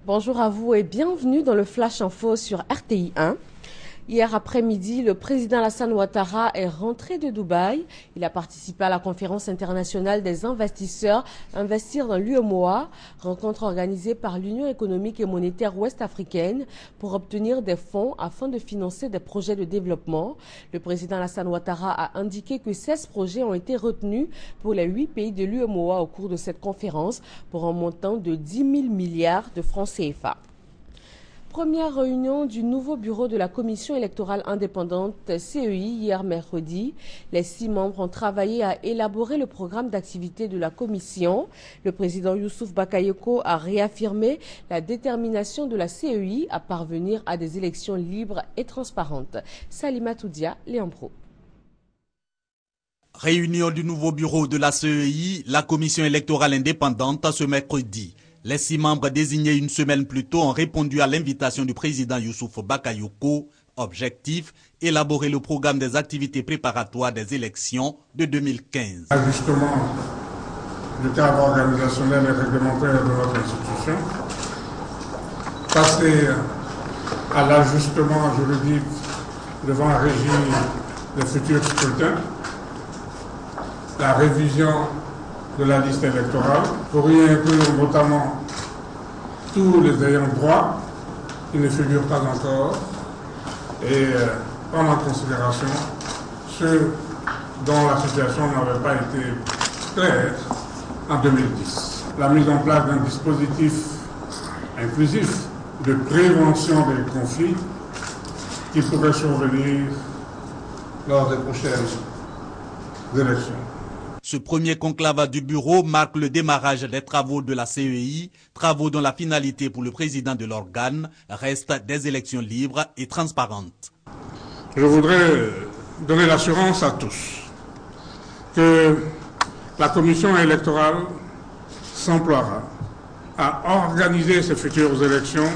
Bonjour à vous et bienvenue dans le Flash Info sur RTI 1. Hier après-midi, le président Alassane Ouattara est rentré de Dubaï. Il a participé à la conférence internationale des investisseurs Investir dans l'UEMOA, rencontre organisée par l'Union économique et monétaire ouest-africaine pour obtenir des fonds afin de financer des projets de développement. Le président Alassane Ouattara a indiqué que 16 projets ont été retenus pour les 8 pays de l'UEMOA au cours de cette conférence pour un montant de 10 000 milliards de francs CFA. Première réunion du nouveau bureau de la Commission électorale indépendante CEI hier mercredi. Les 6 membres ont travaillé à élaborer le programme d'activité de la Commission. Le président Youssouf Bakayoko a réaffirmé la détermination de la CEI à parvenir à des élections libres et transparentes. Salima Toudia, Léon Pro. Réunion du nouveau bureau de la CEI, la Commission électorale indépendante ce mercredi. Les 6 membres désignés une semaine plus tôt ont répondu à l'invitation du président Youssouf Bakayoko. Objectif, élaborer le programme des activités préparatoires des élections de 2015. Ajustement du cadre organisationnel et réglementaire de notre institution, passer à l'ajustement juridique devant régir les futurs scrutins, la révision de la liste électorale, pour y inclure notamment tous les ayants droit qui ne figurent pas encore et prendre en considération ceux dont la situation n'avait pas été claire en 2010. La mise en place d'un dispositif inclusif de prévention des conflits qui pourraient survenir lors des prochaines élections. Ce premier conclave du bureau marque le démarrage des travaux de la CEI, travaux dont la finalité pour le président de l'organe reste des élections libres et transparentes. Je voudrais donner l'assurance à tous que la commission électorale s'emploiera à organiser ces futures élections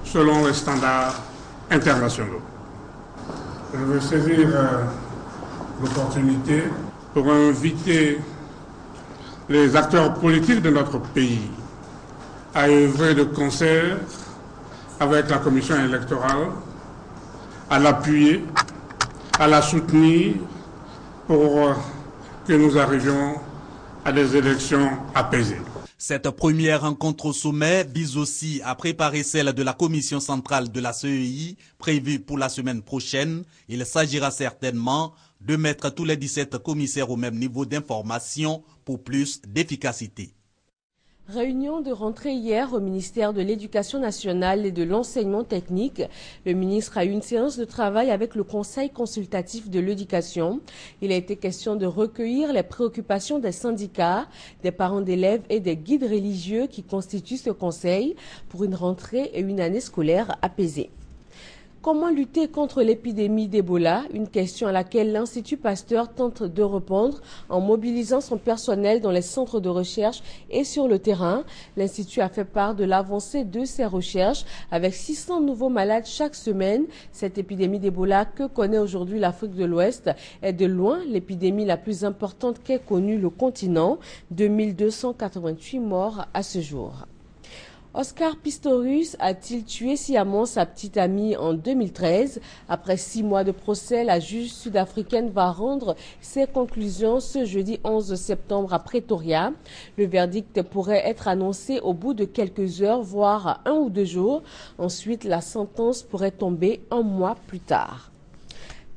selon les standards internationaux. Je veux saisir l'opportunité pour inviter les acteurs politiques de notre pays à œuvrer de concert avec la commission électorale, à l'appuyer, à la soutenir pour que nous arrivions à des élections apaisées. Cette première rencontre au sommet vise aussi à préparer celle de la commission centrale de la CEI prévue pour la semaine prochaine. Il s'agira certainement de mettre tous les 17 commissaires au même niveau d'information pour plus d'efficacité. Réunion de rentrée hier au ministère de l'Éducation nationale et de l'enseignement technique. Le ministre a eu une séance de travail avec le Conseil consultatif de l'éducation. Il a été question de recueillir les préoccupations des syndicats, des parents d'élèves et des guides religieux qui constituent ce conseil pour une rentrée et une année scolaire apaisée. Comment lutter contre l'épidémie d'Ebola? Une question à laquelle l'Institut Pasteur tente de répondre en mobilisant son personnel dans les centres de recherche et sur le terrain. L'Institut a fait part de l'avancée de ses recherches avec 600 nouveaux malades chaque semaine. Cette épidémie d'Ebola que connaît aujourd'hui l'Afrique de l'Ouest est de loin l'épidémie la plus importante qu'ait connue le continent. 2288 morts à ce jour. Oscar Pistorius a-t-il tué sciemment sa petite amie en 2013? Après 6 mois de procès, la juge sud-africaine va rendre ses conclusions ce jeudi 11 septembre à Pretoria. Le verdict pourrait être annoncé au bout de quelques heures, voire 1 ou 2 jours. Ensuite, la sentence pourrait tomber 1 mois plus tard.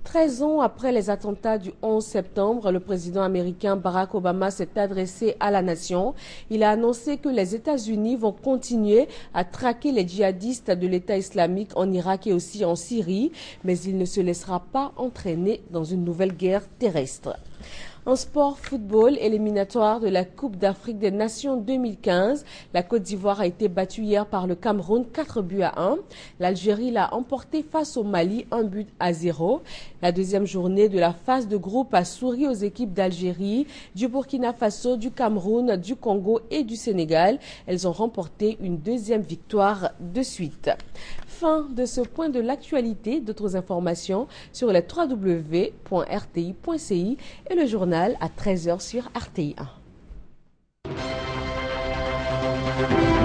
13 ans après les attentats du 11 septembre, le président américain Barack Obama s'est adressé à la nation. Il a annoncé que les États-Unis vont continuer à traquer les djihadistes de l'État islamique en Irak et aussi en Syrie, mais il ne se laissera pas entraîner dans une nouvelle guerre terrestre. En sport football, éliminatoire de la Coupe d'Afrique des Nations 2015, la Côte d'Ivoire a été battue hier par le Cameroun 4-1. L'Algérie l'a emporté face au Mali 1-0. La deuxième journée de la phase de groupe a souri aux équipes d'Algérie, du Burkina Faso, du Cameroun, du Congo et du Sénégal. Elles ont remporté une deuxième victoire de suite. Fin de ce point de l'actualité. D'autres informations sur les www.rti.ci et le journal à 13h sur RTI 1. Afrique.